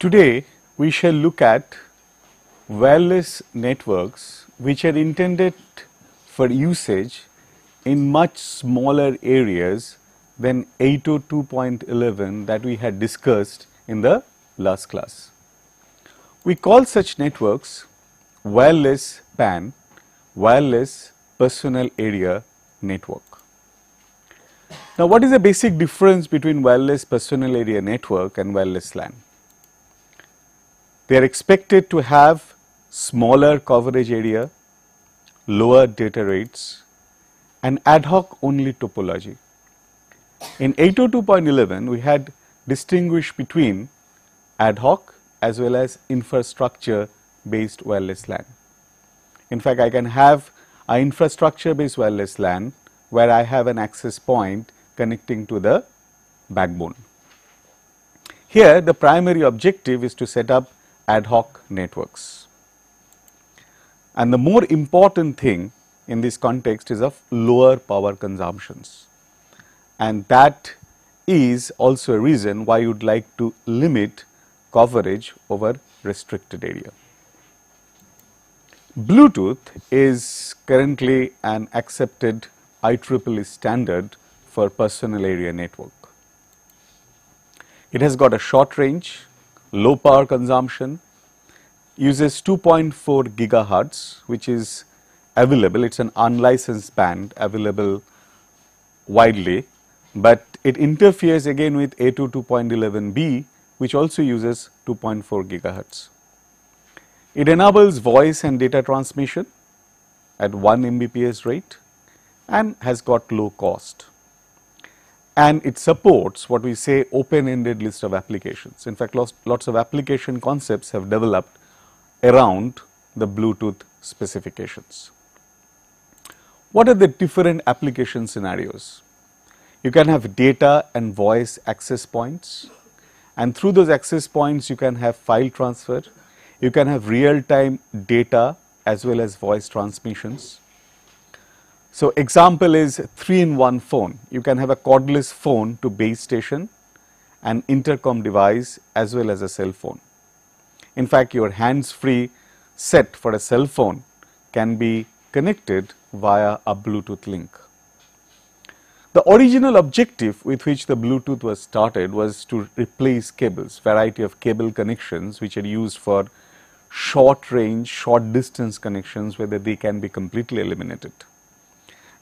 Today we shall look at wireless networks which are intended for usage in much smaller areas than 802.11 that we had discussed in the last class. We call such networks wireless PAN, wireless personal area network. Now, what is the basic difference between wireless personal area network and wireless LAN? They are expected to have smaller coverage area, lower data rates, and ad hoc only topology. In 802.11, we had distinguished between ad hoc as well as infrastructure based wireless LAN. In fact, I can have an infrastructure based wireless LAN where I have an access point connecting to the backbone. Here, the primary objective is to set up ad hoc networks. And the more important thing in this context is of lower power consumptions. And that is also a reason why you would like to limit coverage over restricted area. Bluetooth is currently an accepted IEEE standard for personal area network. It has got a short range, low power consumption, uses 2.4 gigahertz, which is available. It's an unlicensed band available widely, but it interferes again with 802.11b, which also uses 2.4 gigahertz. It enables voice and data transmission at 1 Mbps rate and has got low cost. And it supports what we say open-ended list of applications. In fact, lots of application concepts have developed around the Bluetooth specifications. What are the different application scenarios? You can have data and voice access points, and through those access points you can have file transfer, you can have real-time data as well as voice transmissions. So, example is 3-in-1 phone. You can have a cordless phone to base station, an intercom device as well as a cell phone. In fact, your hands-free set for a cell phone can be connected via a Bluetooth link. The original objective with which the Bluetooth was started was to replace cables, variety of cable connections which are used for short range, short distance connections, whether they can be completely eliminated.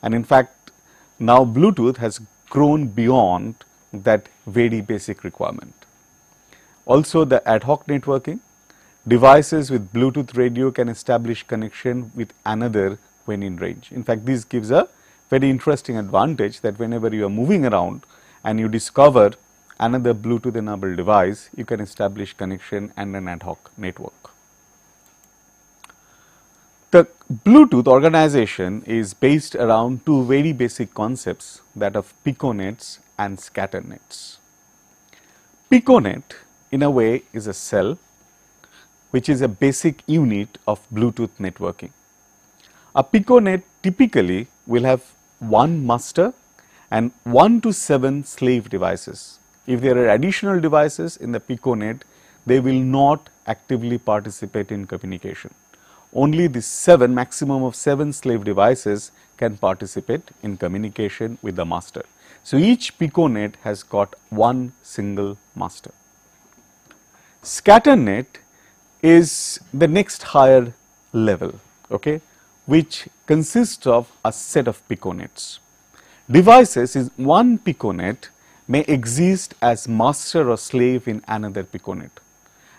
And in fact, now Bluetooth has grown beyond that very basic requirement. Also, the ad hoc networking, devices with Bluetooth radio can establish connection with another when in range. In fact, this gives a very interesting advantage that whenever you are moving around and you discover another Bluetooth enabled device, you can establish connection and an ad hoc network. The Bluetooth organization is based around two very basic concepts, that of piconets and scatternets. Piconet in a way is a cell which is a basic unit of Bluetooth networking. A piconet typically will have one master and 1 to 7 slave devices. If there are additional devices in the piconet, they will not actively participate in communication. Only the maximum of 7 slave devices can participate in communication with the master. So, each piconet has got one single master. Scatternet is the next higher level, okay, which consists of a set of piconets. Devices in one piconet may exist as master or slave in another piconet,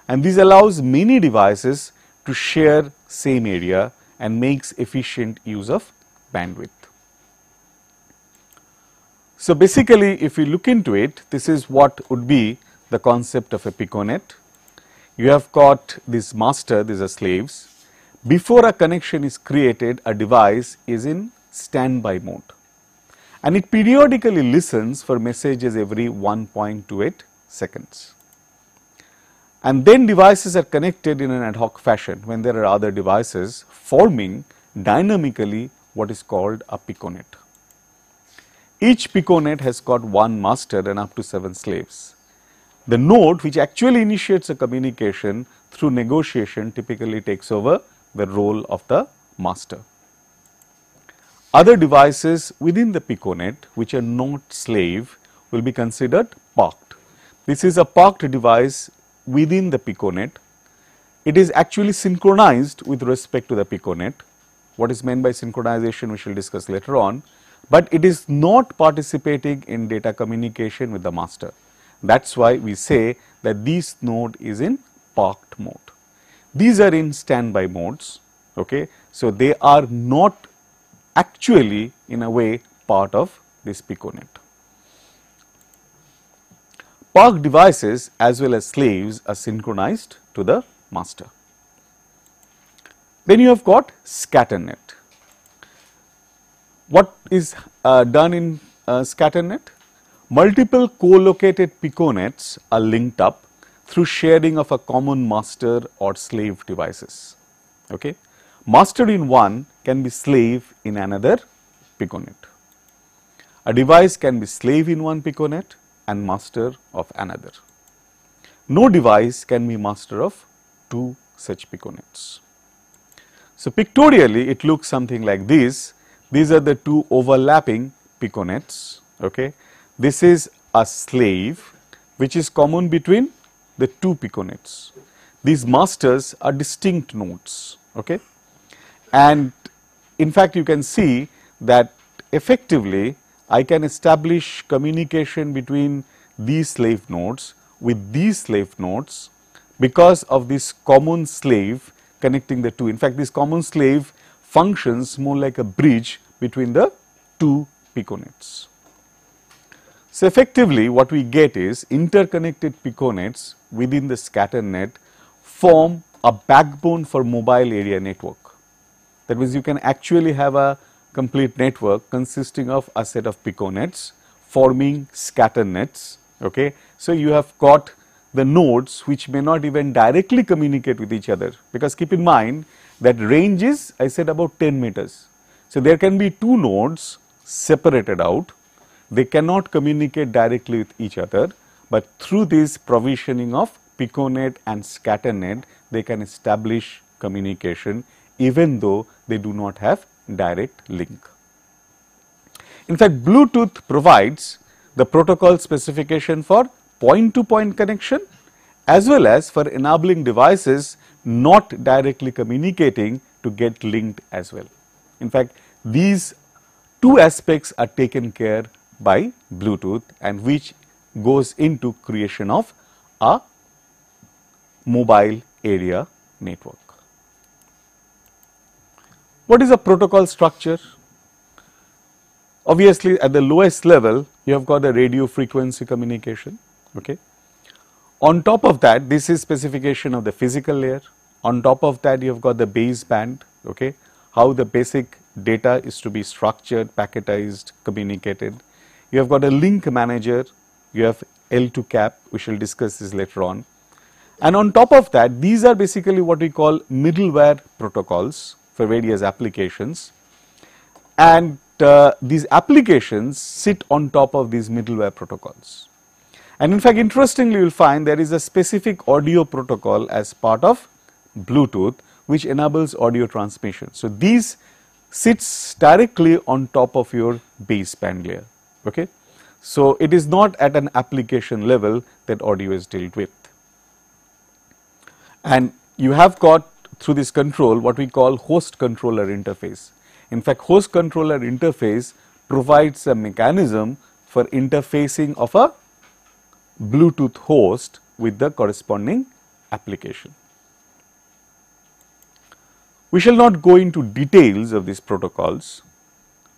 and this allows many devices to share same area and makes efficient use of bandwidth. So, basically if you look into it, this is what would be the concept of a piconet. You have got this master, these are slaves. Before a connection is created, a device is in standby mode and it periodically listens for messages every 1.28 seconds. And then devices are connected in an ad hoc fashion when there are other devices, forming dynamically what is called a piconet. Each piconet has got one master and up to 7 slaves. The node which actually initiates a communication through negotiation typically takes over the role of the master. Other devices within the piconet which are not slave will be considered parked. This is a parked device within the piconet. It is actually synchronized with respect to the piconet. What is meant by synchronization we shall discuss later on, but it is not participating in data communication with the master. That is why we say that this node is in parked mode. These are in standby modes. Okay. So, they are not actually in a way part of this piconet. Parked devices as well as slaves are synchronized to the master. Then you have got scatternet. What is done in scatternet? Multiple co-located piconets are linked up through sharing of a common master or slave devices. Okay. Master in one can be slave in another piconet. A device can be slave in one piconet and master of another. No device can be master of two such piconets. So, pictorially it looks something like this. These are the two overlapping piconets. Okay. This is a slave which is common between the two piconets. These masters are distinct nodes. Okay. And in fact, you can see that effectively I can establish communication between these slave nodes with these slave nodes because of this common slave connecting the two. In fact, this common slave functions more like a bridge between the two piconets. So, effectively what we get is interconnected piconets within the scatter net form a backbone for mobile area network. That means, you can actually have a complete network consisting of a set of piconets forming scatter nets. Okay. So, you have got the nodes which may not even directly communicate with each other, because keep in mind that range is, I said, about 10 meters. So, there can be two nodes separated out, they cannot communicate directly with each other, but through this provisioning of piconet and scatter net they can establish communication even though they do not have direct link. In fact, Bluetooth provides the protocol specification for point to point connection as well as for enabling devices not directly communicating to get linked as well. In fact, these two aspects are taken care by Bluetooth and which goes into creation of a mobile area network. What is a protocol structure? Obviously, at the lowest level you have got the radio frequency communication. Okay. On top of that, this is specification of the physical layer. On top of that, you have got the baseband. Okay. How the basic data is to be structured, packetized, communicated. You have got a link manager, you have L2 cap, we shall discuss this later on. And on top of that, these are basically what we call middleware protocols for various applications, and these applications sit on top of these middleware protocols. And in fact, interestingly you will find there is a specific audio protocol as part of Bluetooth which enables audio transmission. So, these sits directly on top of your baseband layer. Okay. So, it is not at an application level that audio is dealt with. And you have got through this control what we call host controller interface. In fact, host controller interface provides a mechanism for interfacing of a Bluetooth host with the corresponding application. We shall not go into details of these protocols,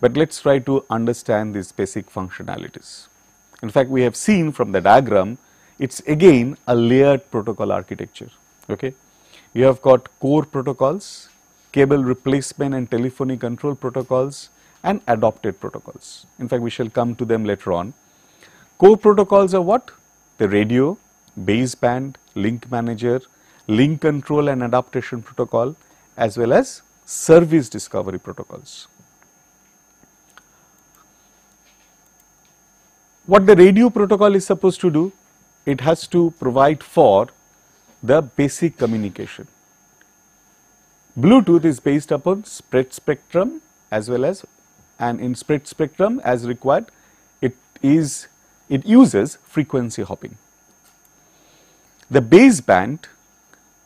but let us try to understand these basic functionalities. In fact, we have seen from the diagram, it is again a layered protocol architecture. Okay. You have got core protocols, cable replacement and telephony control protocols, and adopted protocols. In fact, we shall come to them later on. Core protocols are what? The radio, baseband, link manager, link control and adaptation protocol, as well as service discovery protocols. What the radio protocol is supposed to do? it has to provide for the basic communication. Bluetooth is based upon spread spectrum as well as, and in spread spectrum as required, it uses frequency hopping. The baseband,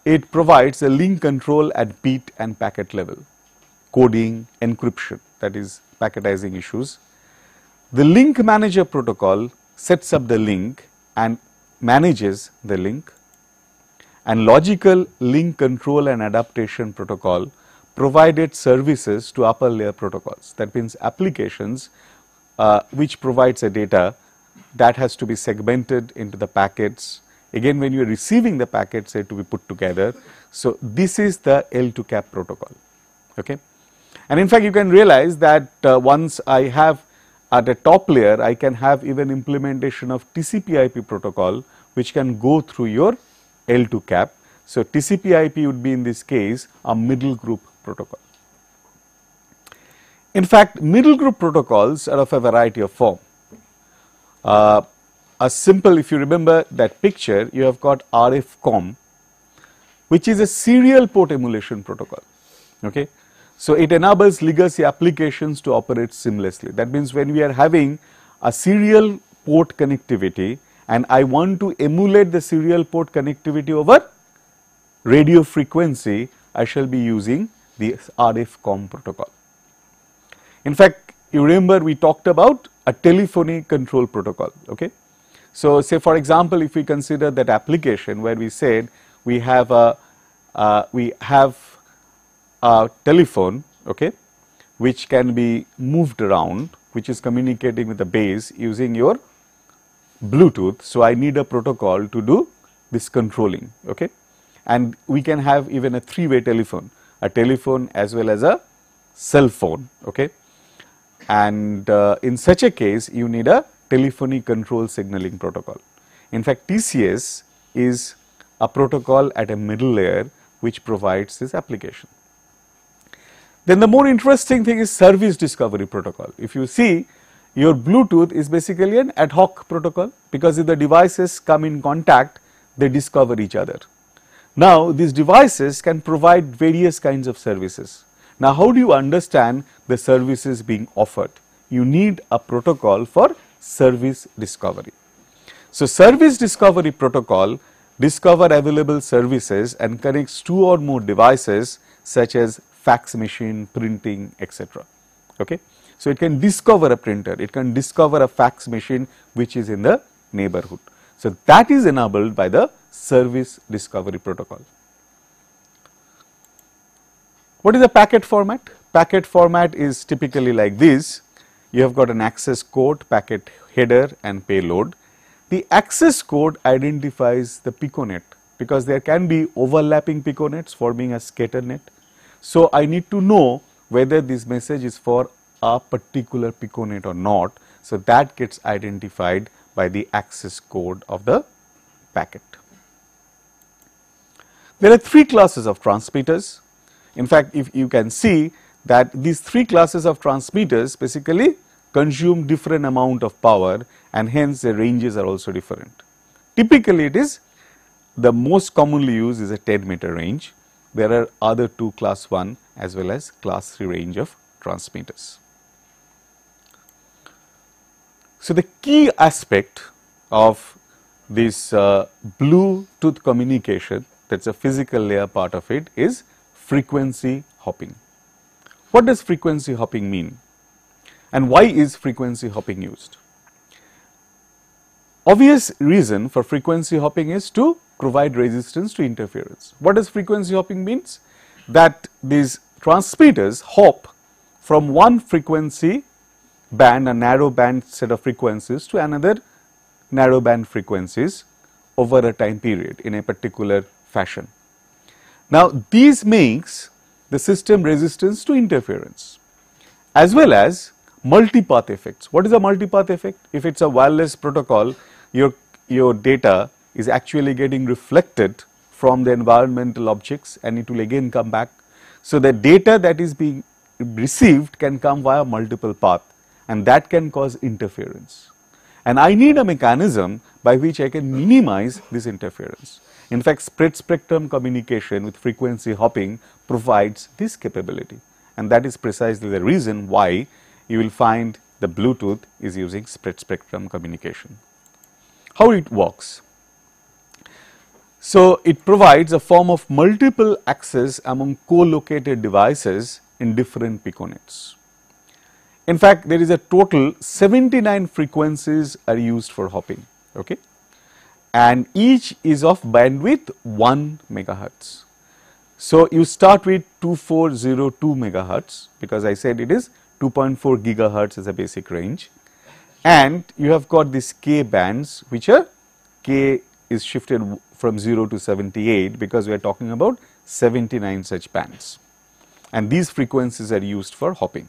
it provides a link control at bit and packet level, coding, encryption, that is packetizing issues. The link manager protocol sets up the link and manages the link, and logical link control and adaptation protocol provided services to upper layer protocols. That means applications which provides a data that has to be segmented into the packets. Again, when you are receiving the packets, they have to be put together. So this is the L2 CAP protocol. Okay, and in fact, you can realize that once I have at the top layer, I can have even implementation of TCP/IP protocol, which can go through your L2 CAP. So TCP/IP would be in this case a middle group protocol. In fact, middle group protocols are of a variety of form. A simple, if you remember that picture, you have got RFCOM, which is a serial port emulation protocol. Okay, so it enables legacy applications to operate seamlessly. That means when we are having a serial port connectivity and I want to emulate the serial port connectivity over radio frequency, I shall be using the RFCOM protocol. In fact, you remember we talked about a telephony control protocol. Okay, so say for example, if we consider that application where we said we have a telephone, okay, which can be moved around, which is communicating with the base using your Bluetooth. So I need a protocol to do this controlling. Okay, and we can have even a three-way telephone, a telephone as well as a cell phone. Okay, and in such a case, you need a telephony control signaling protocol. In fact, TCS is a protocol at a middle layer which provides this application. Then the more interesting thing is service discovery protocol. If you see, your Bluetooth is basically an ad hoc protocol, because if the devices come in contact, they discover each other. Now, these devices can provide various kinds of services. Now, how do you understand the services being offered? You need a protocol for service discovery. So, service discovery protocol discover available services and connects two or more devices such as fax machine, printing, etc. Okay. So, it can discover a printer, it can discover a fax machine which is in the neighborhood. So, that is enabled by the service discovery protocol. What is the packet format? Packet format is typically like this. You have got an access code, packet header and payload. The access code identifies the piconet, because there can be overlapping piconets forming a scatter net. So, I need to know whether this message is for a particular piconet or not. So, that gets identified by the access code of the packet. There are three classes of transmitters. In fact, if you can see that these three classes of transmitters basically consume different amount of power, and hence the ranges are also different. Typically, it is the most commonly used is a 10-meter range. There are other two class 1 as well as class 3 range of transmitters. So, the key aspect of this Bluetooth communication, that is a physical layer part of it, is frequency hopping. What does frequency hopping mean, and why is frequency hopping used? Obvious reason for frequency hopping is to provide resistance to interference. What does frequency hopping means? That these transmitters hop from one frequency band, a narrow band set of frequencies, to another narrow band frequencies over a time period in a particular fashion. Now, these makes the system resistance to interference as well as multipath effects. What is a multipath effect? If it is a wireless protocol, your data is actually getting reflected from the environmental objects and it will again come back. So, the data that is being received can come via multiple path, and that can cause interference. And I need a mechanism by which I can minimize this interference. In fact, spread spectrum communication with frequency hopping provides this capability, and that is precisely the reason why you will find the Bluetooth is using spread spectrum communication. How it works? So, it provides a form of multiple access among co-located devices in different piconets. In fact, there is a total 79 frequencies are used for hopping, okay? And each is of bandwidth 1 megahertz. So, you start with 2402 megahertz, because I said it is 2.4 gigahertz as a basic range, and you have got these K bands, which are K is shifted from 0 to 78, because we are talking about 79 such bands, and these frequencies are used for hopping.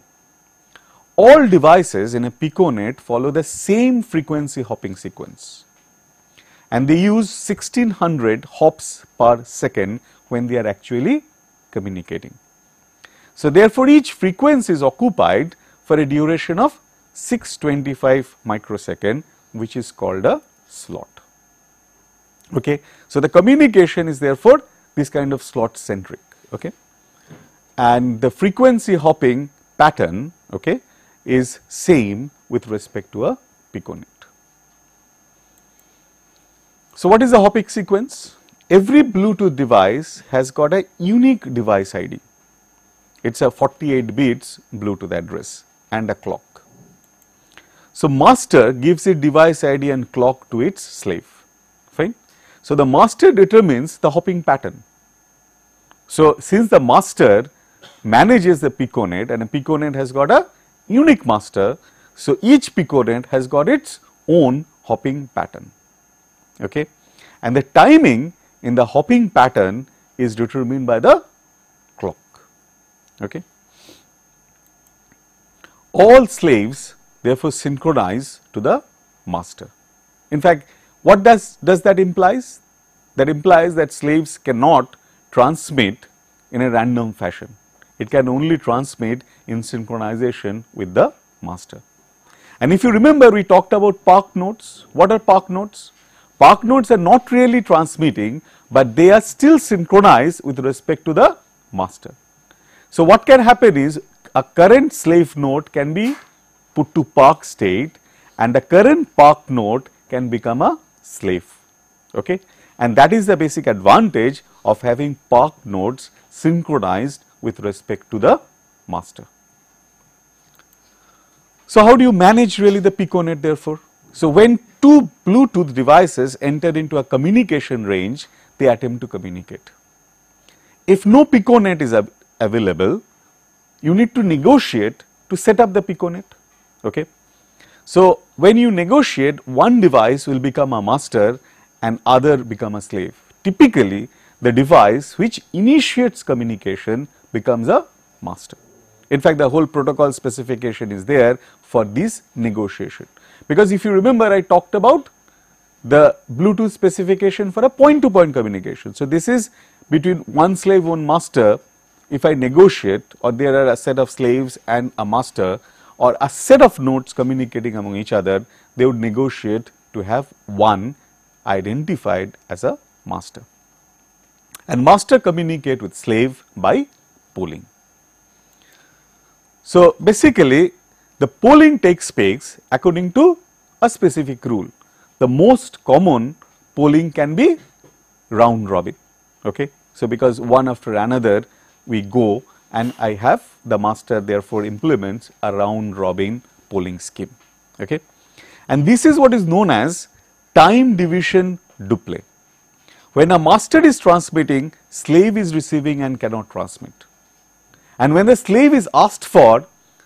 All devices in a piconet follow the same frequency hopping sequence, and they use 1600 hops per second when they are actually communicating. So, therefore, each frequency is occupied for a duration of 625 microsecond, which is called a slot. Okay. So, the communication is therefore this kind of slot centric, okay, and the frequency hopping pattern, okay, is same with respect to a piconet. So, what is the hopping sequence? Every Bluetooth device has got a unique device ID. It is a 48 bits Bluetooth address and a clock. So, master gives a device ID and clock to its slave, fine. So, the master determines the hopping pattern. So, since the master manages the piconet and a piconet has got a unique master, so each piconet has got its own hopping pattern, okay, and the timing in the hopping pattern is determined by the clock, okay. All slaves therefore synchronize to the master. In fact, what does that implies? That implies that slaves cannot transmit in a random fashion. It can only transmit in synchronization with the master. And if you remember, we talked about park nodes. What are park nodes? Park nodes are not really transmitting, but they are still synchronized with respect to the master. So, what can happen is a current slave node can be put to park state, and the current park node can become a slave, okay, and that is the basic advantage of having park nodes synchronized with respect to the master. So, how do you manage really the piconet therefore? So, when two Bluetooth devices enter into a communication range, they attempt to communicate. If no piconet is available, you need to negotiate to set up the piconet, okay. So, when you negotiate, one device will become a master and other become a slave. Typically, the device which initiates communication becomes a master. In fact, the whole protocol specification is there for this negotiation, because if you remember, I talked about the Bluetooth specification for a point-to-point communication. So, this is between one slave, one master. If I negotiate, or there are a set of slaves and a master, or a set of nodes communicating among each other, they would negotiate to have one identified as a master, and master communicate with slave by polling. So, basically the polling takes place according to a specific rule. The most common polling can be round robin, okay. So, because one after another we go, and I have the master therefore implements a round robin polling scheme, okay. And this is what is known as time division duplay. When a master is transmitting, slave is receiving and cannot transmit, and when the slave is asked for,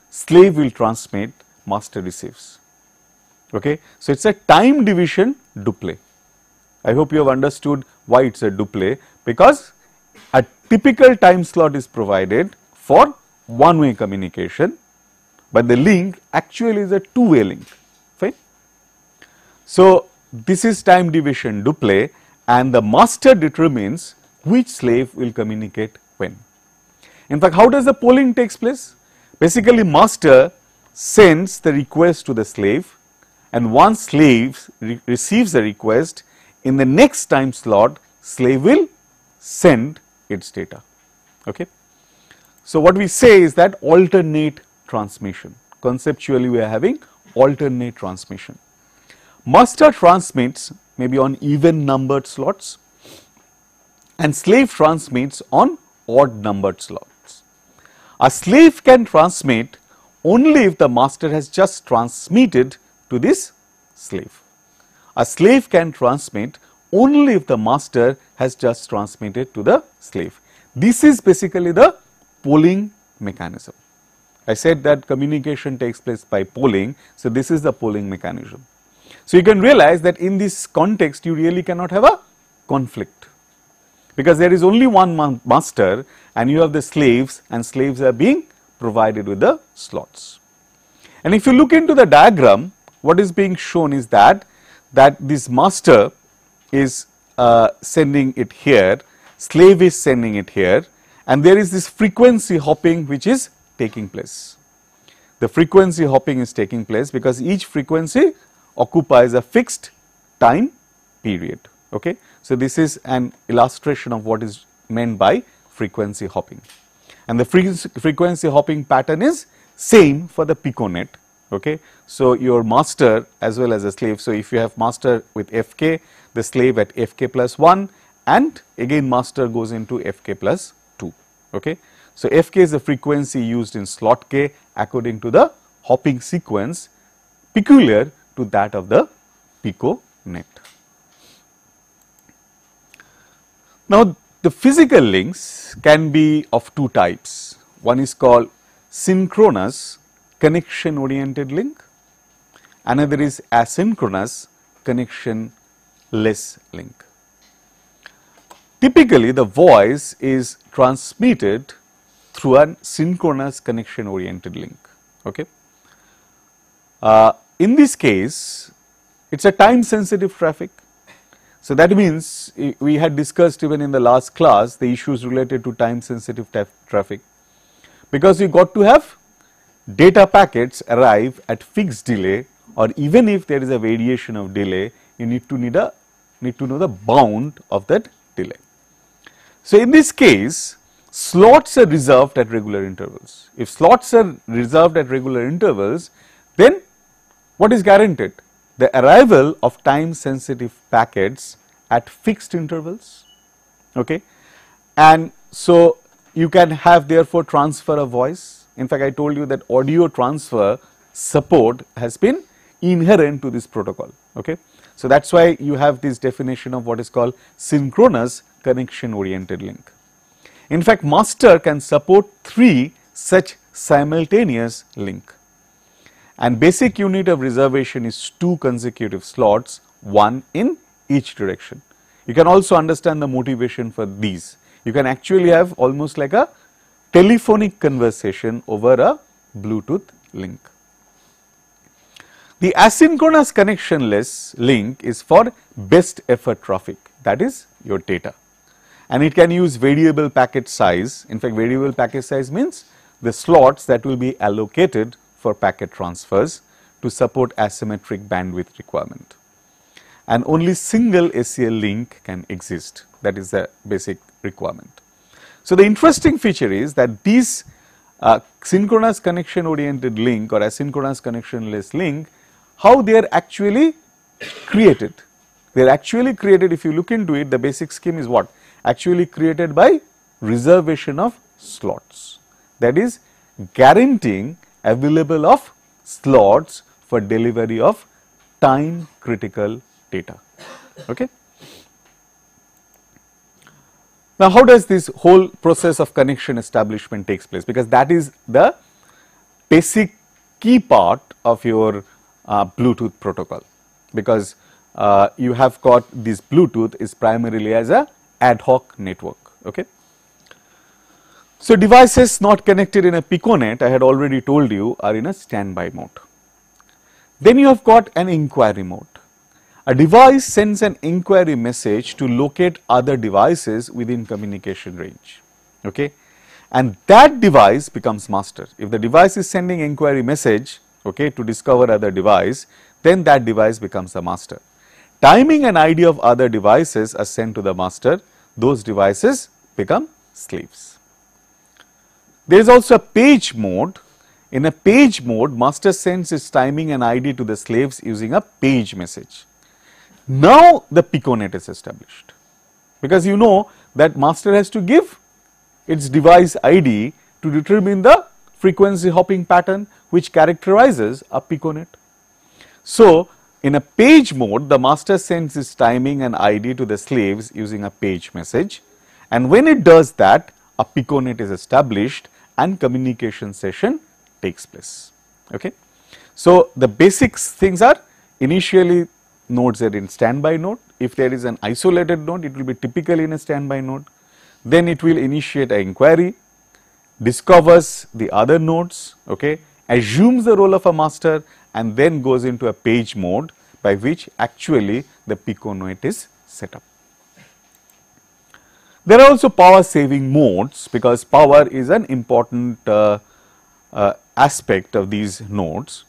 slave will transmit, master receives, okay. So, it is a time division duplay. I hope you have understood why it is a duplay, because a typical time slot is provided for one-way communication, but the link actually is a two-way link, fine. So, this is time division duplay, and the master determines which slave will communicate when. In fact, how does the polling takes place? Basically, master sends the request to the slave, and once slave receives a request, in the next time slot slave will send its data. Okay. So, what we say is that alternate transmission, conceptually we are having alternate transmission. Master transmits maybe on even numbered slots and slave transmits on odd numbered slots. A slave can transmit only if the master has just transmitted to this slave. A slave can transmit only if the master has just transmitted to the slave. This is basically the polling mechanism. I said that communication takes place by polling, so this is the polling mechanism. So, you can realize that in this context you really cannot have a conflict, because there is only one master and you have the slaves, and slaves are being provided with the slots. And if you look into the diagram, what is being shown is that this master is sending it here, slave is sending it here, and there is this frequency hopping which is taking place. The frequency hopping is taking place because each frequency occupies a fixed time period. Okay. So, this is an illustration of what is meant by frequency hopping, and the frequency hopping pattern is same for the piconet. Okay. So, your master as well as a slave. So, if you have master with Fk, the slave at Fk plus 1, and again master goes into Fk plus 2. Okay. So, Fk is the frequency used in slot k according to the hopping sequence peculiar to that of the piconet. Now, the physical links can be of two types. One is called synchronous connection oriented link, another is asynchronous connectionless link. Typically, the voice is transmitted through a synchronous connection oriented link. Okay. In this case, it is a time sensitive traffic. So, that means we had discussed even in the last class the issues related to time sensitive traffic, because you got to have data packets arrive at fixed delay, or even if there is a variation of delay, you need to know the bound of that delay. So, in this case, slots are reserved at regular intervals. If slots are reserved at regular intervals, then what is guaranteed? The arrival of time sensitive packets at fixed intervals. Okay. And so, you can have therefore transfer of voice. In fact, I told you that audio transfer support has been inherent to this protocol. Okay. So, that is why you have this definition of what is called synchronous connection oriented link. In fact, master can support 3 such simultaneous link, and basic unit of reservation is 2 consecutive slots, 1 in each direction. You can also understand the motivation for these. You can actually have almost like a telephonic conversation over a Bluetooth link. The asynchronous connectionless link is for best effort traffic, that is your data, and it can use variable packet size. In fact, variable packet size means the slots that will be allocated for packet transfers to support asymmetric bandwidth requirement, and only single ACL link can exist, that is the basic requirement. So, the interesting feature is that these synchronous connection oriented link or asynchronous connectionless link, how they are actually created. They are actually created, if you look into it, the basic scheme is what? Actually created by reservation of slots, that is guaranteeing available of slots for delivery of time critical data. Okay. Now, how does this whole process of connection establishment takes place? Because that is the basic key part of your Bluetooth protocol, because you have got this Bluetooth is primarily as a ad hoc network. Okay. So, devices not connected in a piconet, I had already told you, are in a standby mode. Then you have got an inquiry mode. A device sends an inquiry message to locate other devices within communication range. Okay. And that device becomes master. If the device is sending inquiry message, okay, to discover other device, then that device becomes the master. Timing and ID of other devices are sent to the master, those devices become slaves. There is also a page mode. In a page mode, master sends its timing and ID to the slaves using a page message. Now the piconet is established, because you know that master has to give its device ID to determine the frequency hopping pattern which characterizes a piconet. So, in a page mode, the master sends its timing and ID to the slaves using a page message, and when it does that, a piconet is established and communication session takes place. Okay. So, the basic things are, initially nodes are in standby node. If there is an isolated node, it will be typically in a standby node. Then it will initiate an inquiry, discovers the other nodes, okay, assumes the role of a master, and then goes into a page mode by which actually the piconet is set up. There are also power saving modes, because power is an important aspect of these nodes.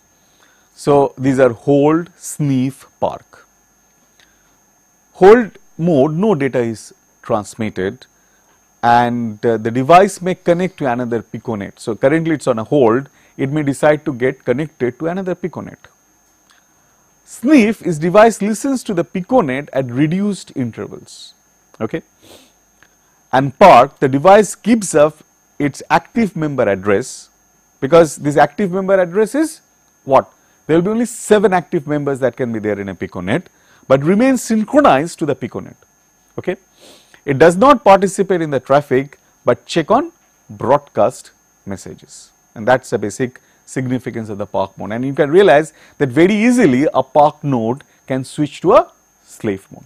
So, these are hold, sniff, park. Hold mode, no data is transmitted, and the device may connect to another piconet. So, currently it is on a hold, it may decide to get connected to another piconet. Sniff is device listens to the piconet at reduced intervals. Okay. And park, the device gives up its active member address, because this active member address is what? There will be only 7 active members that can be there in a piconet, but remains synchronized to the piconet. Okay. It does not participate in the traffic, but check on broadcast messages, and that is the basic significance of the park mode. And you can realize that very easily a park node can switch to a slave mode.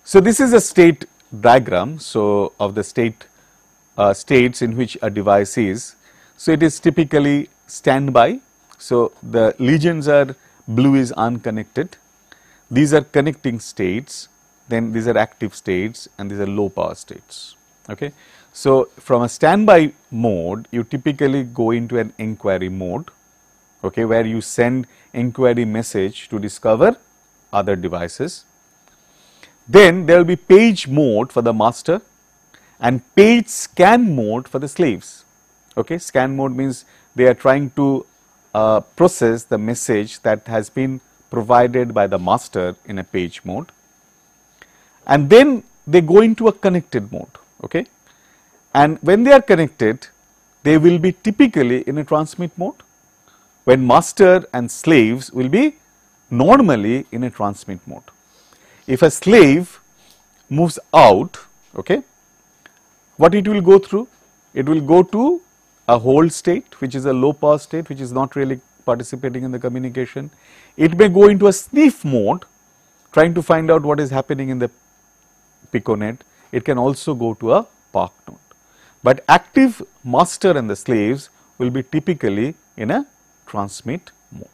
So, this is a state diagram, so of the states in which a device is. So, it is typically standby. So, the legends are blue is unconnected, these are connecting states, then these are active states, and these are low power states. Okay. So, from a standby mode, you typically go into an inquiry mode, okay, where you send inquiry message to discover other devices. Then there will be page mode for the master and page scan mode for the slaves. Okay. Scan mode means they are trying to process the message that has been provided by the master in a page mode, and then they go into a connected mode. Okay. And when they are connected, they will be typically in a transmit mode, when master and slaves will be normally in a transmit mode. If a slave moves out, okay, what it will go through? It will go to a hold state, which is a low power state, which is not really participating in the communication. It may go into a sniff mode, trying to find out what is happening in the piconet. It can also go to a park node, but active master and the slaves will be typically in a transmit mode.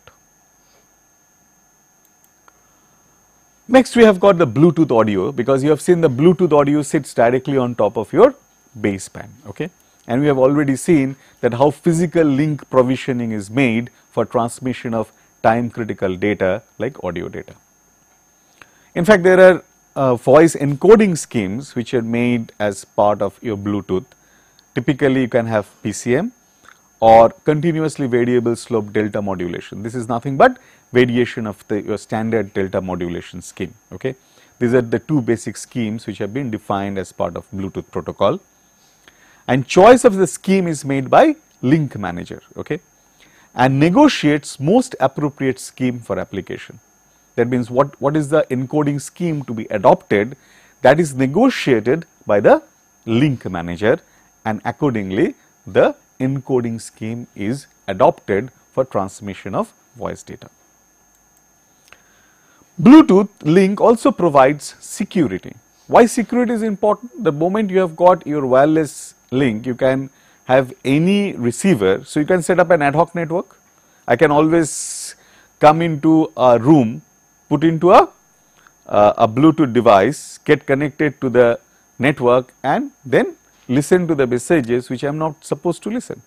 Next, we have got the Bluetooth audio, because you have seen the Bluetooth audio sits directly on top of your baseband. Okay. And we have already seen that how physical link provisioning is made for transmission of time critical data like audio data. In fact, there are voice encoding schemes which are made as part of your Bluetooth. Typically, you can have PCM or continuously variable slope delta modulation. This is nothing but variation of your standard delta modulation scheme. Okay. These are the two basic schemes which have been defined as part of Bluetooth protocol, and choice of the scheme is made by link manager, okay, and negotiates most appropriate scheme for application. That means what is the encoding scheme to be adopted, that is negotiated by the link manager, and accordingly the encoding scheme is adopted for transmission of voice data. Bluetooth link also provides security. Why security is important? The moment you have got your wireless link, you can have any receiver. So, you can set up an ad hoc network. I can always come into a room, put into a Bluetooth device, get connected to the network, and then listen to the messages which I am not supposed to listen.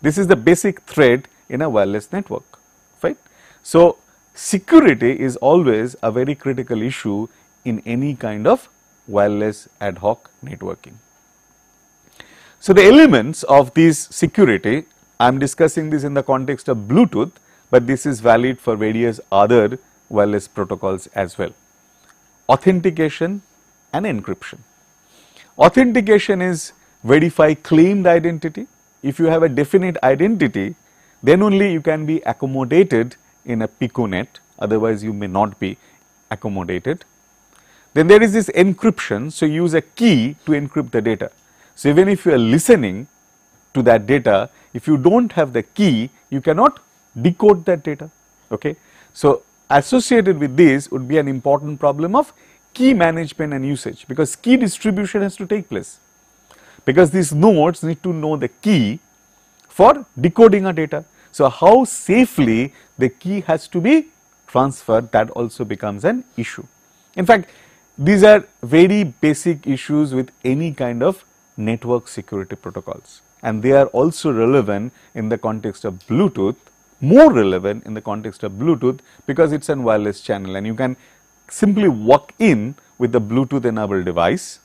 This is the basic thread in a wireless network, right. So, security is always a very critical issue in any kind of wireless ad hoc networking. So, the elements of this security, I am discussing this in the context of Bluetooth, but this is valid for various other wireless protocols as well. Authentication and encryption. Authentication is verify claimed identity. If you have a definite identity, then only you can be accommodated in a piconet, otherwise you may not be accommodated. Then there is this encryption, so you use a key to encrypt the data. So, even if you are listening to that data, if you do not have the key, you cannot decode that data. Okay. So, associated with this would be an important problem of key management and usage, because key distribution has to take place, because these nodes need to know the key for decoding a data. So, how safely the key has to be transferred, that also becomes an issue. In fact, these are very basic issues with any kind of network security protocols, and they are also relevant in the context of Bluetooth, more relevant in the context of Bluetooth, because it is a wireless channel and you can simply walk in with the Bluetooth enabled device,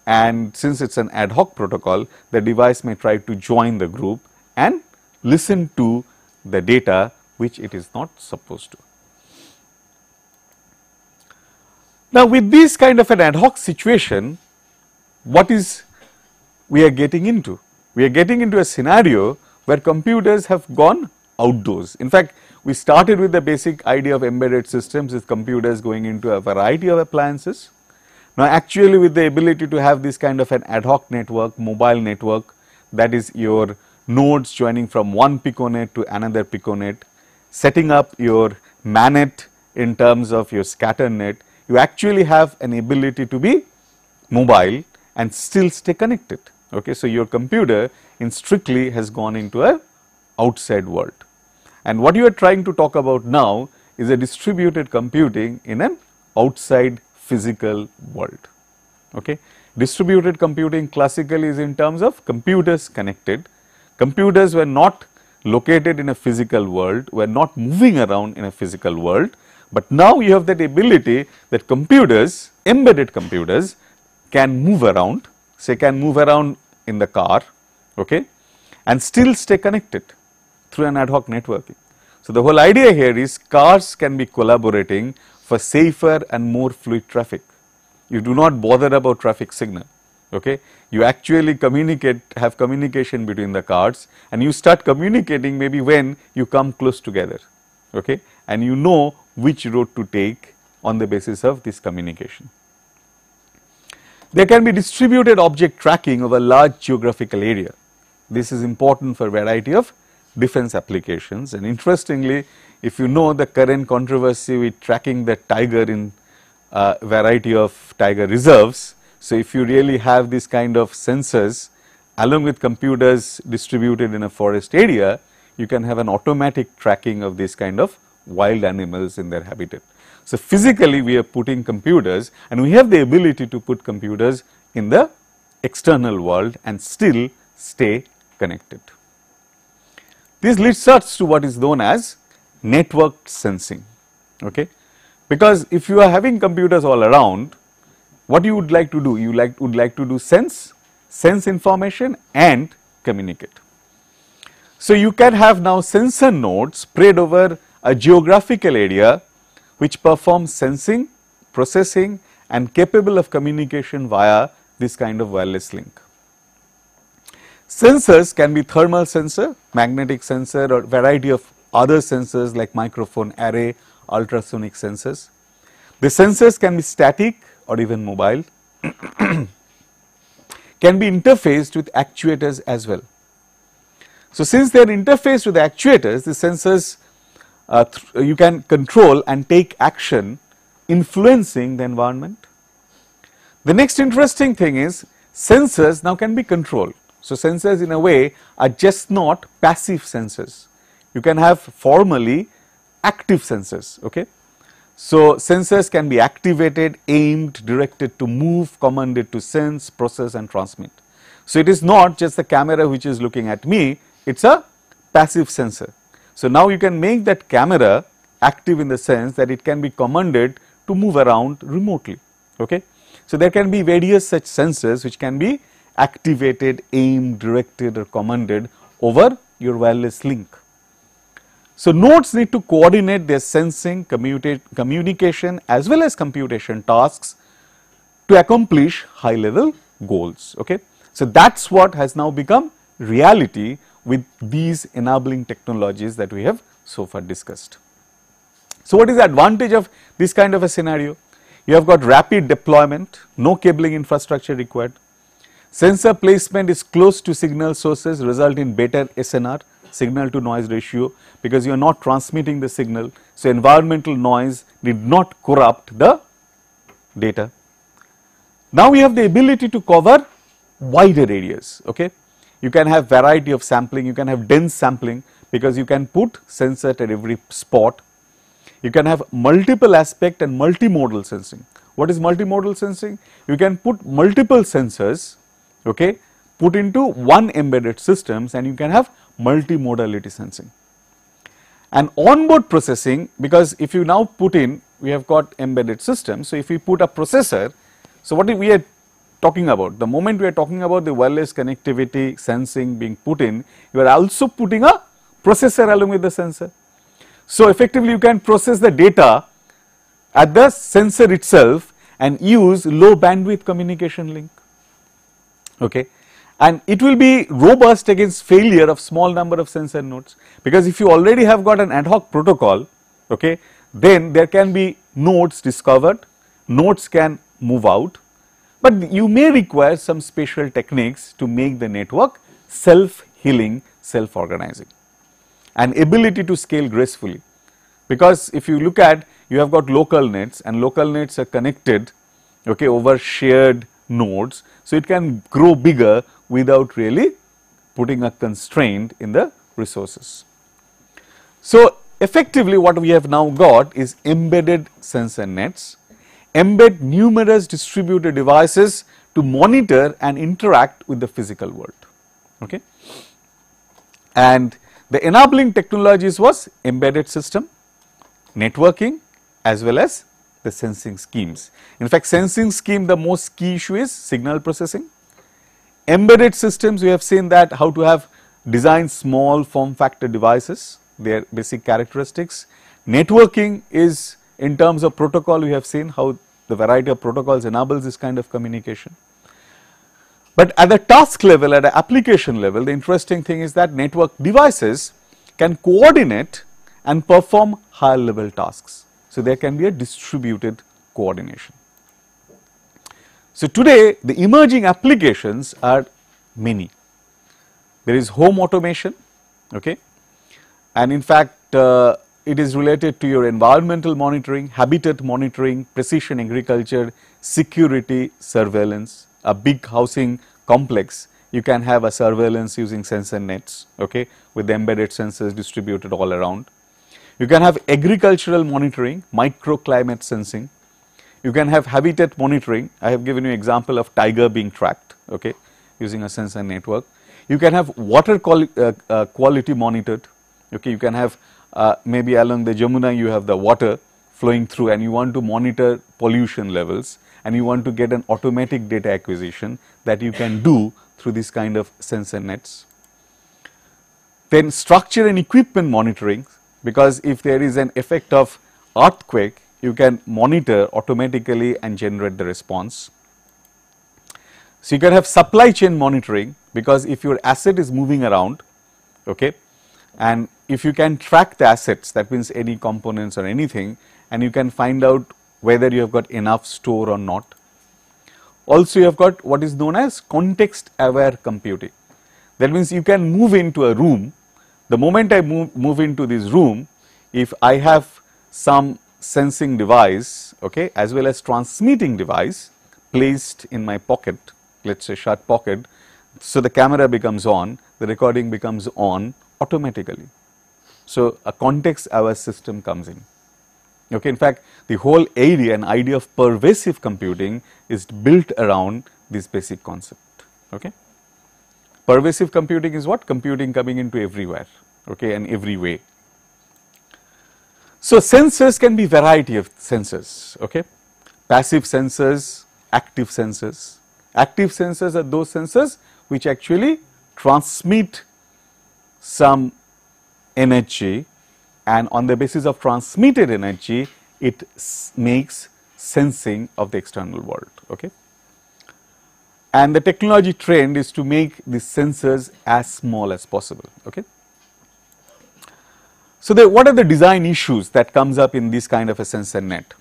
and since it is an ad hoc protocol, the device may try to join the group and listen to the data which it is not supposed to. Now, with this kind of an ad hoc situation, what is we are getting into? We are getting into a scenario where computers have gone outdoors. In fact, we started with the basic idea of embedded systems with computers going into a variety of appliances. Now, actually with the ability to have this kind of an ad hoc network, mobile network, that is your nodes joining from one piconet to another piconet, setting up your MANET in terms of your scatter net, you actually have an ability to be mobile and still stay connected. Okay. So, your computer in strictly has gone into a outside world, and what you are trying to talk about now is a distributed computing in an outside physical world. Okay. Distributed computing classically is in terms of computers connected. Computers were not located in a physical world, were not moving around in a physical world, but now you have that ability that computers, embedded computers, can move around, say can move around in the car, okay, and still stay connected through an ad hoc networking. So, the whole idea here is cars can be collaborating for safer and more fluid traffic. You do not bother about traffic signal, okay. You actually communicate, have communication between the cars, and you start communicating maybe when you come close together, okay, and you know which road to take on the basis of this communication. There can be distributed object tracking over large geographical area. This is important for a variety of defense applications, and interestingly, if you know the current controversy with tracking the tiger in a variety of tiger reserves. So, if you really have this kind of sensors along with computers distributed in a forest area, you can have an automatic tracking of this kind of wild animals in their habitat. So, physically we are putting computers, and we have the ability to put computers in the external world and still stay connected. This leads us to what is known as networked sensing, okay. Because if you are having computers all around, what you would like to do? You would like to do sense information and communicate. So, you can have now sensor nodes spread over a geographical area which performs sensing, processing and capable of communication via this kind of wireless link. Sensors can be thermal sensor, magnetic sensor or variety of other sensors like microphone array, ultrasonic sensors. The sensors can be static or even mobile, can be interfaced with actuators as well. So, since they are interfaced with the actuators, the sensors you can control and take action influencing the environment. The next interesting thing is sensors now can be controlled. So, sensors in a way are just not passive sensors. You can have formally active sensors. Okay. So, sensors can be activated, aimed, directed to move, commanded to sense, process and transmit. So, it is not just the camera which is looking at me, it is a passive sensor. So, now you can make that camera active in the sense that it can be commanded to move around remotely. Okay. So, there can be various such sensors which can be activated, aimed, directed or commanded over your wireless link. So, nodes need to coordinate their sensing, communication as well as computation tasks to accomplish high level goals. Okay. So, that is what has now become reality with these enabling technologies that we have so far discussed. So, what is the advantage of this kind of a scenario? You have got rapid deployment, no cabling infrastructure required. Sensor placement is close to signal sources, result in better SNR, signal to noise ratio, because you are not transmitting the signal. So, environmental noise did not corrupt the data. Now, we have the ability to cover wider areas. Okay. You can have variety of sampling, you can have dense sampling, because you can put sensor at every spot. You can have multiple aspect and multimodal sensing. What is multimodal sensing? You can put multiple sensors, okay, put into one embedded systems, and you can have multimodality sensing. And onboard processing, because if you now put in, we have got embedded systems. So, if we put a processor, so what we are talking about? The moment we are talking about the wireless connectivity sensing being put in, you are also putting a processor along with the sensor. So, effectively you can process the data at the sensor itself and use low bandwidth communication link. Okay. And it will be robust against failure of small number of sensor nodes, because if you already have got an ad hoc protocol, okay, then there can be nodes discovered, nodes can move out, but you may require some special techniques to make the network self-healing, self-organizing, and ability to scale gracefully. Because if you look at, you have got local nets, and local nets are connected, okay, over shared nodes. So, it can grow bigger without really putting a constraint in the resources. So, effectively what we have now got is embedded sensor nets, embed numerous distributed devices to monitor and interact with the physical world. Okay. And the enabling technologies was embedded system, networking as well as the sensing schemes. In fact, sensing scheme, the most key issue is signal processing. Embedded systems, we have seen that how to have design small form factor devices, their basic characteristics. Networking is in terms of protocol, we have seen how the variety of protocols enables this kind of communication. But at the task level, at the application level, the interesting thing is that network devices can coordinate and perform higher level tasks. So, there can be a distributed coordination. So, today the emerging applications are many. There is home automation, okay, and in fact, it is related to your environmental monitoring, habitat monitoring, precision agriculture, security, surveillance. A big housing complex, you can have a surveillance using sensor nets, okay, with the embedded sensors distributed all around. You can have agricultural monitoring, microclimate sensing. You can have habitat monitoring. I have given you example of tiger being tracked, okay, using a sensor network. You can have water quality monitored. Okay, you can have maybe along the Jamuna you have the water flowing through, and you want to monitor pollution levels, and you want to get an automatic data acquisition that you can do through this kind of sensor nets. Then structure and equipment monitoring, because if there is an effect of earthquake, you can monitor automatically and generate the response. So, you can have supply chain monitoring, because if your asset is moving around, okay, and if you can track the assets, that means any components or anything, and you can find out whether you have got enough store or not. Also, you have got what is known as context aware computing. That means you can move into a room. The moment I move into this room, if I have some sensing device, okay, as well as transmitting device placed in my pocket, let us say shut pocket, so the camera becomes on, the recording becomes on automatically. So, a context aware system comes in. Okay, in fact, the whole area and idea of pervasive computing is built around this basic concept. Okay. Pervasive computing is what? Computing coming into everywhere. okay, in every way. So, sensors can be variety of sensors, okay. Passive sensors, active sensors. Active sensors are those sensors which actually transmit some energy, and on the basis of transmitted energy it makes sensing of the external world, okay. And the technology trend is to make these sensors as small as possible, okay. So, what are the design issues that comes up in this kind of a sensor net?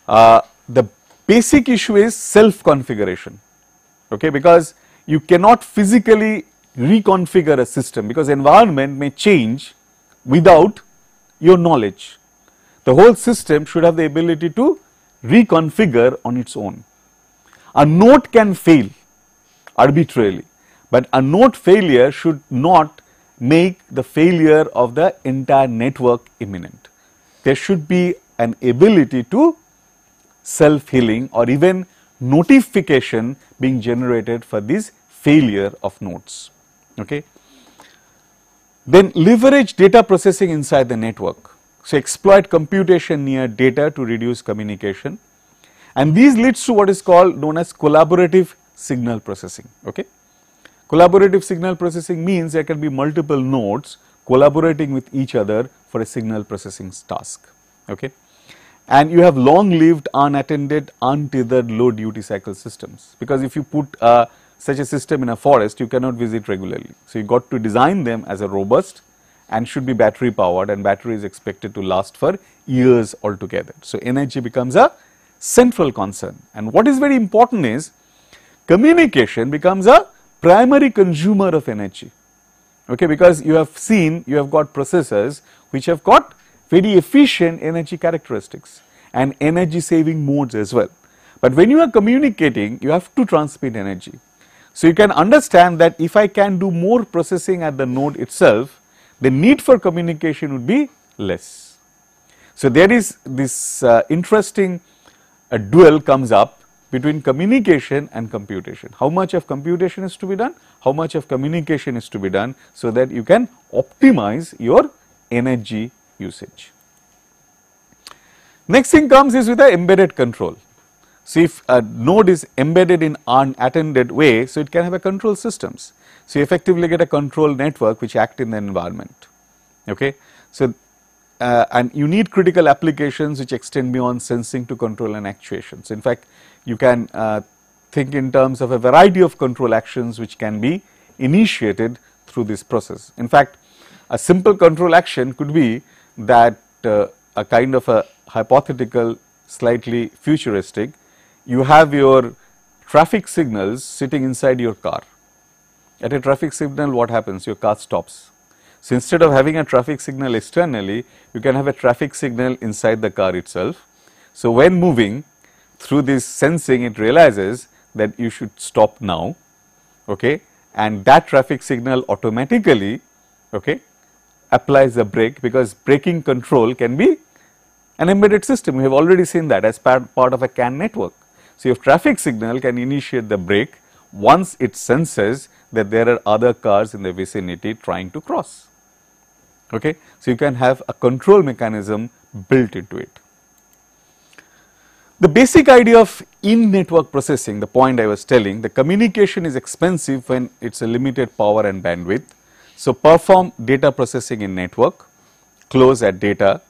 The basic issue is self configuration, okay, because you cannot physically reconfigure a system, because environment may change without your knowledge. The whole system should have the ability to reconfigure on its own. A node can fail arbitrarily, but a node failure should not make the failure of the entire network imminent. There should be an ability to self-healing or even notification being generated for this failure of nodes, okay. Then leverage data processing inside the network. So, exploit computation near data to reduce communication, and these leads to what is called known as collaborative signal processing, okay. Collaborative signal processing means there can be multiple nodes collaborating with each other for a signal processing task, okay. And you have long lived unattended untethered low duty cycle systems, because if you put such a system in a forest you cannot visit regularly. So, you got to design them as a robust and should be battery powered, and battery is expected to last for years altogether. So, energy becomes a central concern, and what is very important is communication becomes a primary consumer of energy, okay, because you have seen you have got processors which have got very efficient energy characteristics and energy saving modes as well. But when you are communicating you have to transmit energy. So, you can understand that if I can do more processing at the node itself, the need for communication would be less. So, there is this interesting duel comes up between communication and computation. How much of computation is to be done, how much of communication is to be done, so that you can optimize your energy usage. Next thing comes is with the embedded control. So, if a node is embedded in unattended way, so it can have a control systems. So, you effectively get a control network which act in the environment, okay. So, and you need critical applications which extend beyond sensing to control and actuation. So, in fact, you can think in terms of a variety of control actions which can be initiated through this process. In fact, a simple control action could be that a kind of a hypothetical, slightly futuristic, you have your traffic signals sitting inside your car. At a traffic signal, what happens? Your car stops. So, instead of having a traffic signal externally, you can have a traffic signal inside the car itself. So, when moving through this sensing, it realizes that you should stop now, okay, and that traffic signal automatically, okay, applies the brake, because braking control can be an embedded system. We have already seen that as part of a CAN network. So, your traffic signal can initiate the brake once it senses that there are other cars in the vicinity trying to cross, okay. So, you can have a control mechanism built into it. The basic idea of in-network processing, the point I was telling, the communication is expensive when it is a limited power and bandwidth. So, perform data processing in network, close at data,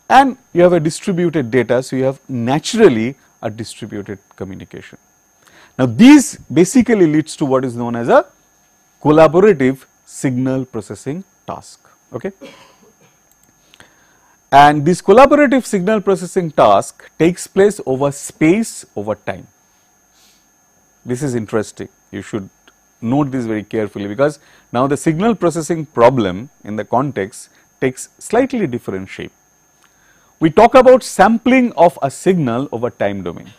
and you have a distributed data. So, you have naturally a distributed communication. Now, these basically leads to what is known as a collaborative signal processing task, okay. And this collaborative signal processing task takes place over space, over time. This is interesting, you should note this very carefully, because now the signal processing problem in the context takes slightly different shape. We talk about sampling of a signal over time domain.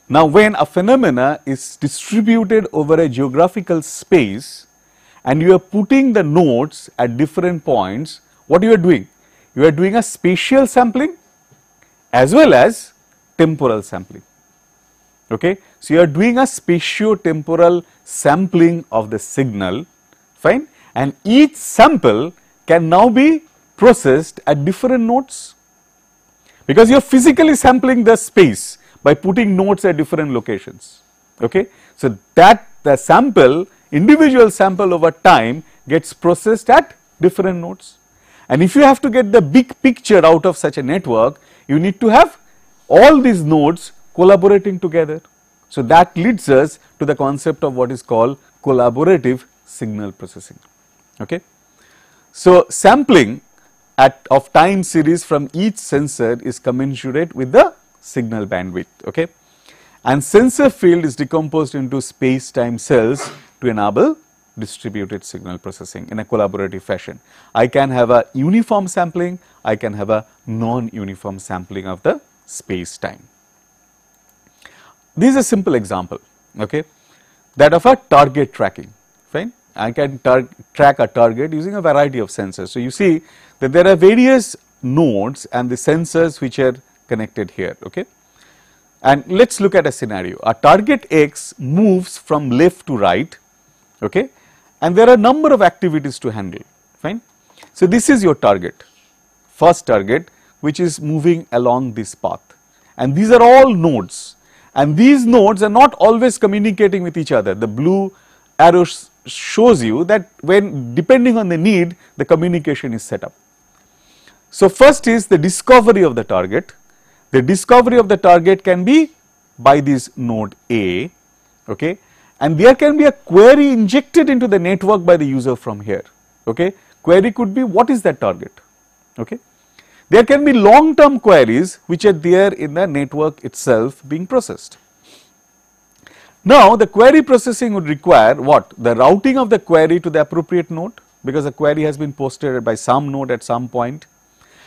Now, when a phenomena is distributed over a geographical space and you are putting the nodes at different points, what you are doing? You are doing a spatial sampling as well as temporal sampling, okay. So, you are doing a spatio-temporal sampling of the signal, fine, and each sample can now be processed at different nodes, because you are physically sampling the space by putting nodes at different locations. Okay? So, that the sample, individual sample over time gets processed at different nodes, and if you have to get the big picture out of such a network, you need to have all these nodes collaborating together. So, that leads us to the concept of what is called collaborative signal processing. Okay? So, sampling of time series from each sensor is commensurate with the signal bandwidth. Okay? And sensor field is decomposed into space time cells to enable distributed signal processing in a collaborative fashion. I can have a uniform sampling, I can have a non-uniform sampling of the space time. This is a simple example, okay, that of a target tracking. Fine. I can track a target using a variety of sensors. So, you see that there are various nodes and the sensors which are connected here. Okay. And let us look at a scenario. A target X moves from left to right, okay, and there are a number of activities to handle. Fine. So, this is your target, first target, which is moving along this path, and these are all nodes, and these nodes are not always communicating with each other. The blue arrow shows you that when, depending on the need, the communication is set up. So, first is the discovery of the target. The discovery of the target can be by this node A, okay, and there can be a query injected into the network by the user from here. Okay. Query could be, what is that target? Okay. There can be long term queries which are there in the network itself being processed. Now, the query processing would require what? The routing of the query to the appropriate node, because the query has been posted by some node at some point,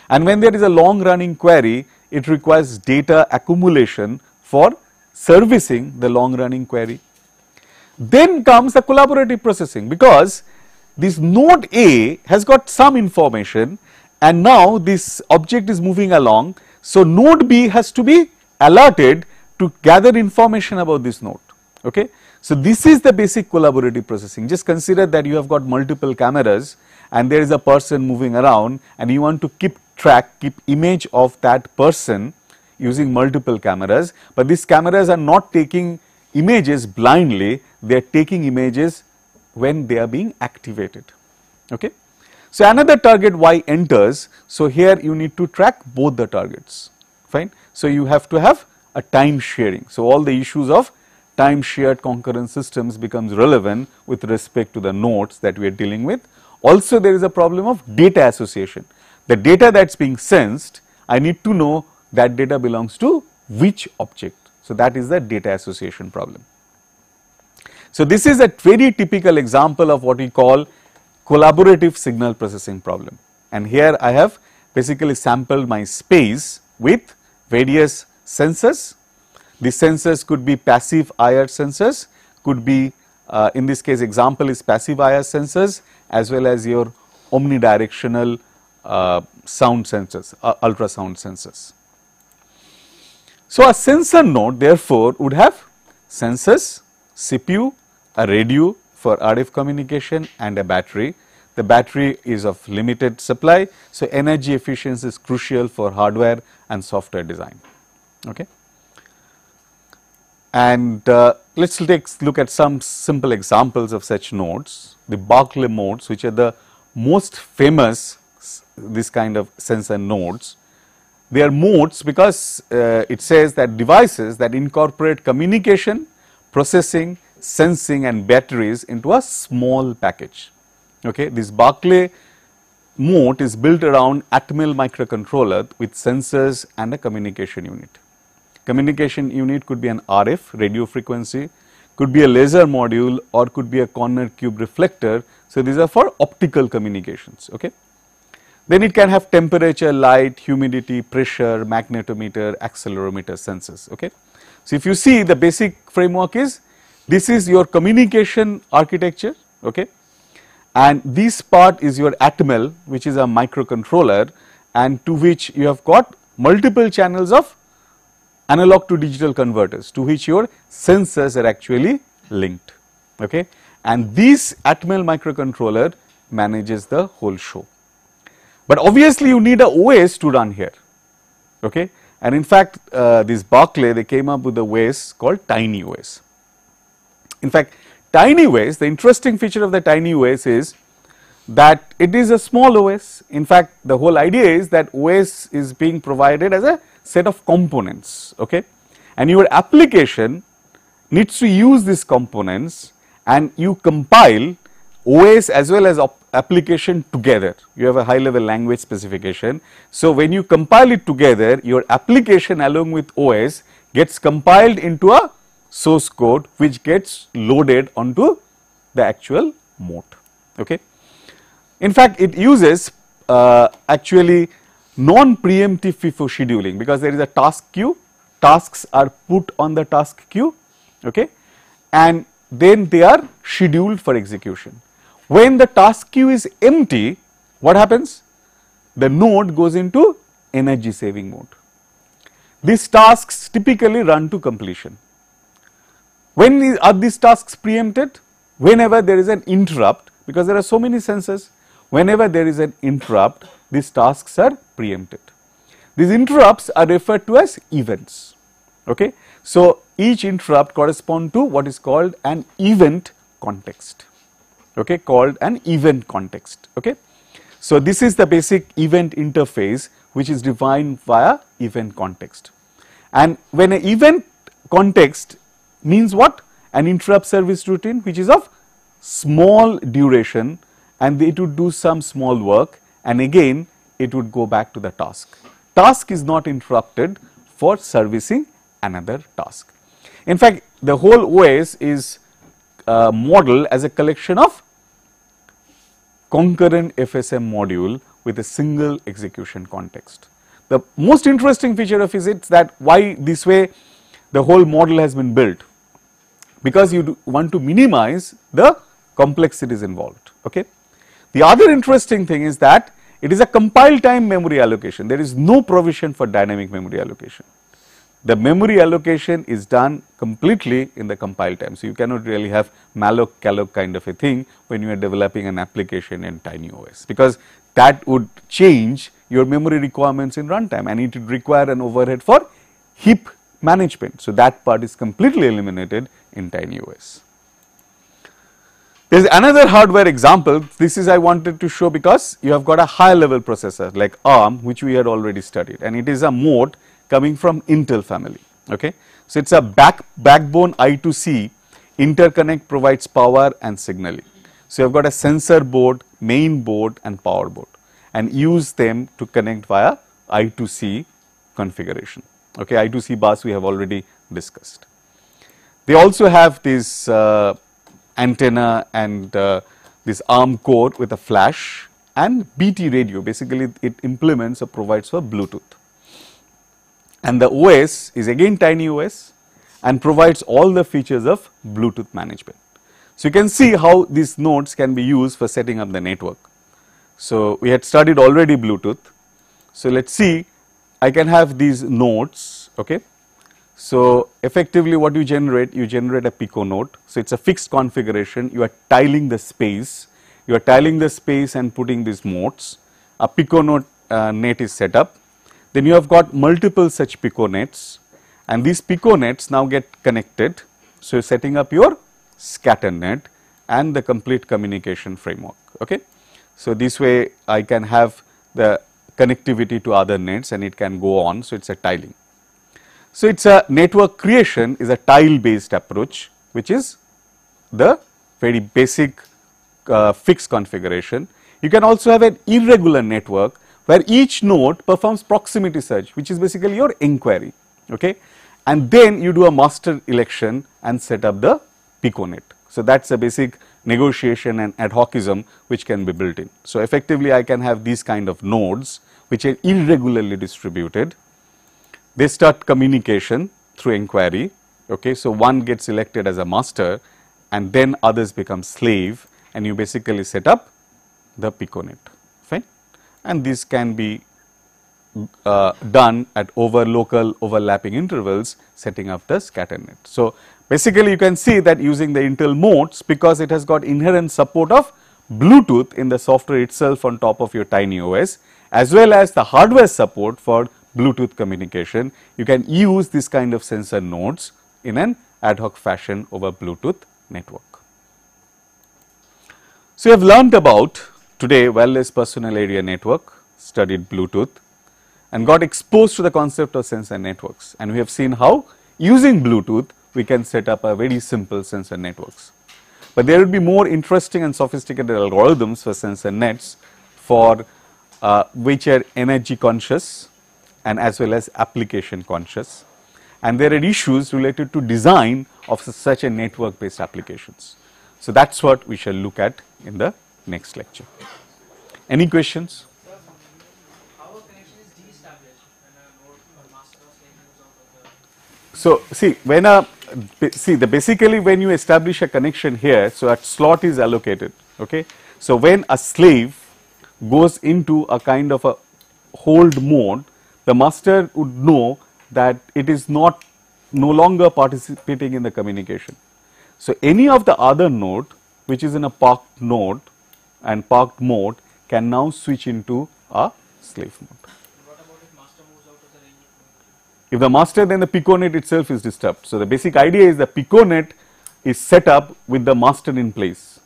and when there is a long running query, it requires data accumulation for servicing the long running query. Then comes the collaborative processing, because this node A has got some information and now this object is moving along. So, node B has to be alerted to gather information about this node. Okay. So, this is the basic collaborative processing. Just consider that you have got multiple cameras and there is a person moving around and you want to keep image of that person using multiple cameras, but these cameras are not taking images blindly, they are taking images when they are being activated. Okay. So, another target Y enters, so here you need to track both the targets, fine. So, you have to have a time sharing. So, all the issues of time shared concurrent systems becomes relevant with respect to the nodes that we are dealing with. Also, there is a problem of data association. The data that is being sensed, I need to know that data belongs to which object. So, that is the data association problem. So, this is a very typical example of what we call collaborative signal processing problem, and here I have basically sampled my space with various sensors. The sensors could be passive IR sensors, could be in this case example is passive IR sensors as well as your omnidirectional sound sensors, ultrasound sensors. So, a sensor node therefore would have sensors, CPU, a radio for RF communication and a battery. The battery is of limited supply. So, energy efficiency is crucial for hardware and software design. Okay. And let us take look at some simple examples of such nodes. The Barclay modes, which are the most famous this kind of sensor nodes. They are modes because it says that devices that incorporate communication, processing, sensing and batteries into a small package. Okay. This Barclay mode is built around Atmel microcontroller with sensors and a communication unit. Communication unit could be an RF radio frequency, could be a laser module or could be a corner cube reflector. So, these are for optical communications. Okay. Then it can have temperature, light, humidity, pressure, magnetometer, accelerometer sensors. Okay. So, if you see the basic framework is, this is your communication architecture, okay, and this part is your Atmel, which is a microcontroller and to which you have got multiple channels of analog to digital converters to which your sensors are actually linked. Okay. And this Atmel microcontroller manages the whole show. But obviously you need a OS to run here, okay. And in fact, this Barclay, they came up with a OS called Tiny OS. In fact, Tiny OS, the interesting feature of the Tiny OS is that it is a small OS. In fact, the whole idea is that OS is being provided as a set of components, okay. And your application needs to use these components, and you compile OS as well as application together. You have a high level language specification. So, when you compile it together, your application along with OS gets compiled into a source code which gets loaded onto the actual mode, okay. In fact, it uses actually non-preemptive FIFO scheduling, because there is a task queue, tasks are put on the task queue, okay, and then they are scheduled for execution. When the task queue is empty, what happens? The node goes into energy saving mode. These tasks typically run to completion. When are these tasks preempted? Whenever there is an interrupt, because there are so many sensors, whenever there is an interrupt, these tasks are preempted. These interrupts are referred to as events, okay. So, each interrupt corresponds to what is called an event context, okay, called an event context, okay. So, this is the basic event interface which is defined via event context. And when an event context means what? An interrupt service routine which is of small duration, and it would do some small work, and again it would go back to the task. Task is not interrupted for servicing another task. In fact, the whole OS is modeled as a collection of concurrent FSM module with a single execution context. The most interesting feature of it is that why this way the whole model has been built, because you want to minimize the complexities involved, okay. The other interesting thing is that it is a compile time memory allocation. There is no provision for dynamic memory allocation. The memory allocation is done completely in the compile time. So, you cannot really have malloc calloc kind of a thing when you are developing an application in Tiny OS, because that would change your memory requirements in runtime, and it would require an overhead for heap management. So, that part is completely eliminated in Tiny OS. There is another hardware example. This is I wanted to show because you have got a high level processor like ARM, which we had already studied, and it is a mode coming from Intel family, okay. So, it is a backbone I2C interconnect, provides power and signaling. So, you have got a sensor board, main board and power board, and use them to connect via I2C configuration, okay. I2C bus we have already discussed. They also have this antenna and this ARM core with a flash and BT radio. Basically, it implements or provides for Bluetooth. And the OS is again Tiny OS and provides all the features of Bluetooth management. So, you can see how these nodes can be used for setting up the network. So, we had studied already Bluetooth. So, let us see, I can have these nodes, okay. So, effectively what you generate a pico node. So, it is a fixed configuration, you are tiling the space, and putting these modes. A pico node net is set up. Then you have got multiple such pico nets, and these pico nets now get connected. So, you are setting up your scatter net and the complete communication framework, okay. So, this way I can have the connectivity to other nets and it can go on. So, it is a tiling. So, it is a network creation is a tile based approach, which is the very basic fixed configuration. You can also have an irregular network where each node performs proximity search, which is basically your inquiry, okay. And then you do a master election and set up the piconet. So, that is a basic negotiation and ad hocism which can be built in. So, effectively I can have these kind of nodes which are irregularly distributed. They start communication through inquiry, okay. So, one gets selected as a master and then others become slave, and you basically set up the piconet, fine. And this can be done at local overlapping intervals, setting up the scatter net. So, basically you can see that using the Intel modes, because it has got inherent support of Bluetooth in the software itself on top of your tiny OS, as well as the hardware support for Bluetooth communication. You can use this kind of sensor nodes in an ad hoc fashion over Bluetooth network. So, you have learned about today wireless personal area network, studied Bluetooth and got exposed to the concept of sensor networks, and we have seen how using Bluetooth we can set up a very simple sensor networks. But there will be more interesting and sophisticated algorithms for sensor nets for which are energy conscious and as well as application conscious, and there are issues related to design of such a network based applications. So, that is what we shall look at in the next lecture. Any questions? How a connection is de-established when a node or master or slave moves out of the... So, see basically when you establish a connection here, so a slot is allocated, okay. So, when a slave goes into a kind of a hold mode, the master would know that it is no longer participating in the communication. So, any of the other node which is in a parked node and parked mode can now switch into a slave mode. What about if master moves out of the range of communication? If the master, then the piconet itself is disturbed. So, the basic idea is the piconet is set up with the master in place,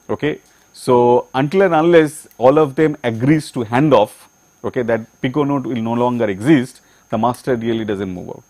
okay. So, until and unless all of them agrees to hand off, okay, that piconode will no longer exist, the master really does not move out.